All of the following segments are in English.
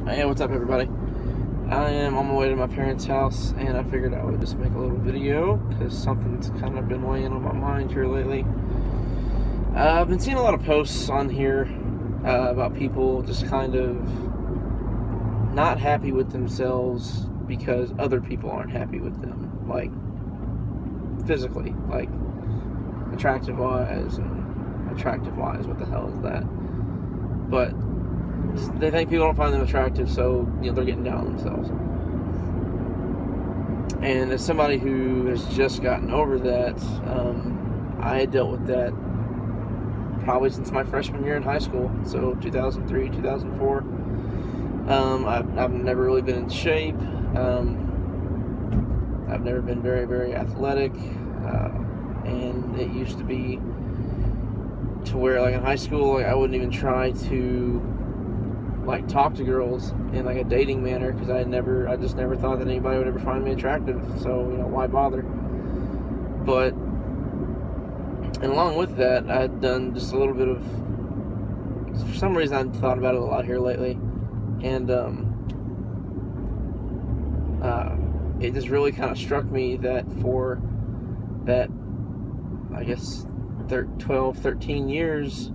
Hey, what's up, everybody? I am on my way to my parents' house, and I figured I would just make a little video because something's kind of been weighing on my mind here lately. I've been seeing a lot of posts on here about people just kind of not happy with themselves because other people aren't happy with them, like physically, like attractive-wise, what the hell is that? But they think people don't find them attractive, so they're getting down on themselves. And as somebody who has just gotten over that, I had dealt with that probably since my freshman year in high school, so 2003, 2004. I've never really been in shape. I've never been very, very athletic, and it used to be to where, like in high school, I wouldn't even try to talk to girls in a dating manner because I just never thought that anybody would ever find me attractive. So why bother? But and along with that, I had done just a little bit of. For some reason, I've thought about it a lot here lately, and it just really kind of struck me that for that, I guess, 12, 13 years,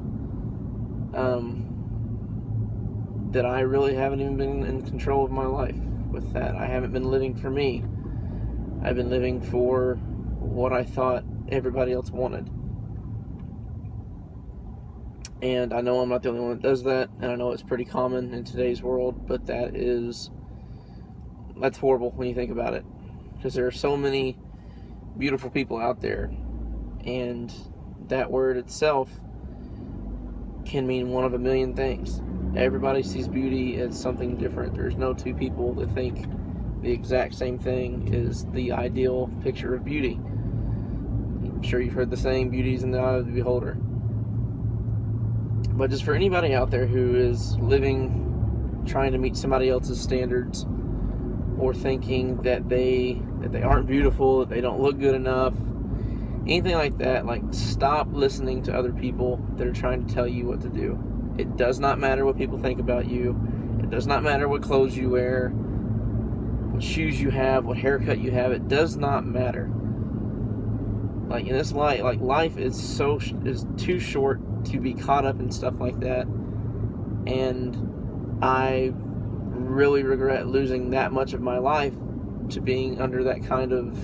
that I really haven't even been in control of my life with that. I haven't been living for me. I've been living for what I thought everybody else wanted. And I know I'm not the only one that does that, and I know it's pretty common in today's world, but that's horrible when you think about it. Because there are so many beautiful people out there, and that word itself can mean one of a million things. Everybody sees beauty as something different. There's no two people that think the exact same thing is the ideal picture of beauty. I'm sure you've heard the saying, beauty's in the eye of the beholder. But just for anybody out there who is living, trying to meet somebody else's standards, or thinking that they aren't beautiful, that they don't look good enough, anything like that, stop listening to other people that are trying to tell you what to do. It does not matter what people think about you. It does not matter what clothes you wear, what shoes you have, what haircut you have. It does not matter. In this life, life is too short to be caught up in stuff like that. And I really regret losing that much of my life to being under that kind of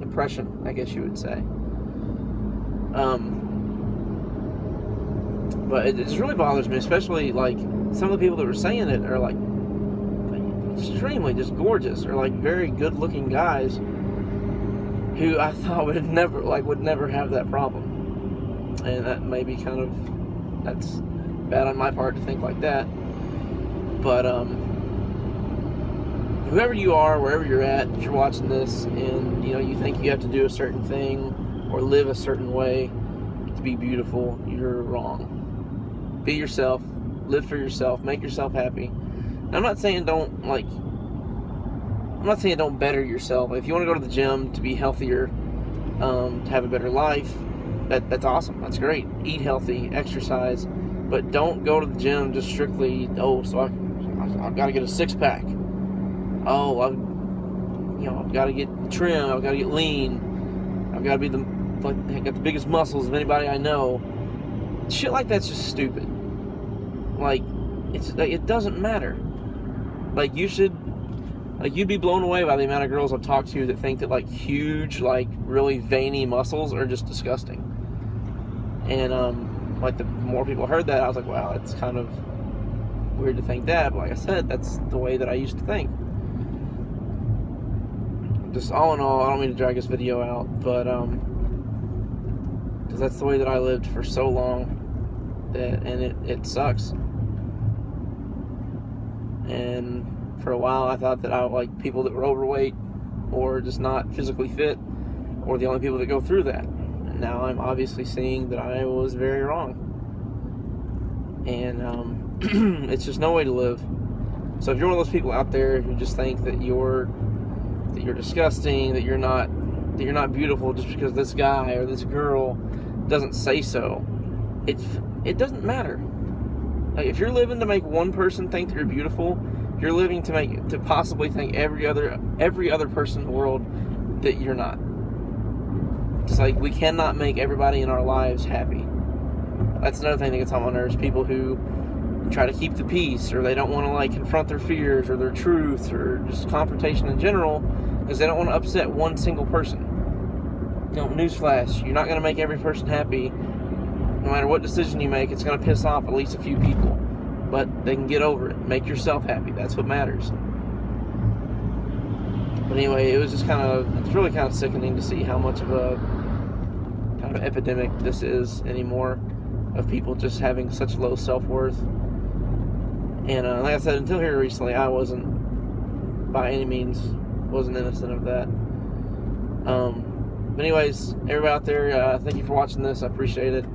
impression, I guess you would say. But it just really bothers me, especially some of the people that were saying it are extremely just gorgeous, or very good looking guys who I thought would never have that problem. And that may be that's bad on my part to think like that. But whoever you are, wherever you're at, if you're watching this and you think you have to do a certain thing or live a certain way to be beautiful, you're wrong. Be yourself, live for yourself, make yourself happy. And I'm not saying don't better yourself. If you want to go to the gym to be healthier, to have a better life, that's awesome. That's great. Eat healthy, exercise, but don't go to the gym just strictly, so I've got to get a six-pack. I've got to get trim. I've got to get lean. I've got to be got the biggest muscles of anybody I know. Shit like that's just stupid. It doesn't matter. You'd be blown away by the amount of girls I've talked to that think that huge, really veiny muscles are just disgusting. And the more people heard that, I was like, wow, that's kind of weird to think that. But like I said, that's the way that I used to think. Just all in all, I don't mean to drag this video out, but because that's the way that I lived for so long, and it sucks. And for a while, I thought that people that were overweight or just not physically fit were the only people that go through that. And now I'm obviously seeing that I was very wrong. And it's just no way to live. So if you're one of those people out there who just think that you're disgusting, that you're not beautiful just because this guy or this girl doesn't say so, it doesn't matter. If you're living to make one person think that you're beautiful, You're living to possibly think every other person in the world that you're not. It's like, we cannot make everybody in our lives happy. That's another thing that gets on my nerves. People who try to keep the peace, or they don't want to like confront their fears or their truth or just confrontation in general, because they don't want to upset one single person. Newsflash, you're not going to make every person happy. No matter what decision you make, it's going to piss off at least a few people. But they can get over it. Make yourself happy. That's what matters. But anyway, it's really kind of sickening to see how much of a kind of epidemic this is anymore, of people just having such low self-worth. And like I said, until here recently, I wasn't, by any means, wasn't innocent of that. But anyways, everybody out there, thank you for watching this. I appreciate it.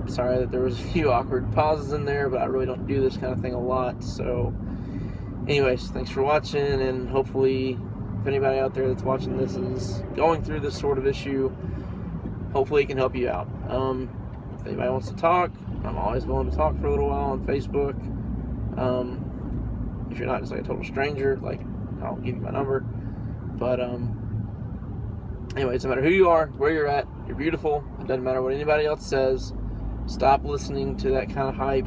Sorry that there was a few awkward pauses in there, but I really don't do this kind of thing a lot. So anyways, thanks for watching, and hopefully if anybody out there that's watching this is going through this sort of issue, hopefully it can help you out. If anybody wants to talk, I'm always willing to talk for a little while on Facebook. If you're not just like a total stranger, like, I'll give you my number. But anyways, no matter who you are, where you're at, you're beautiful. It doesn't matter what anybody else says. Stop listening to that kind of hype.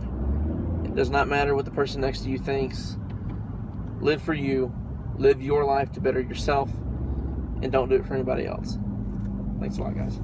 It does not matter what the person next to you thinks. Live for you. Live your life to better yourself. And don't do it for anybody else. Thanks a lot, guys.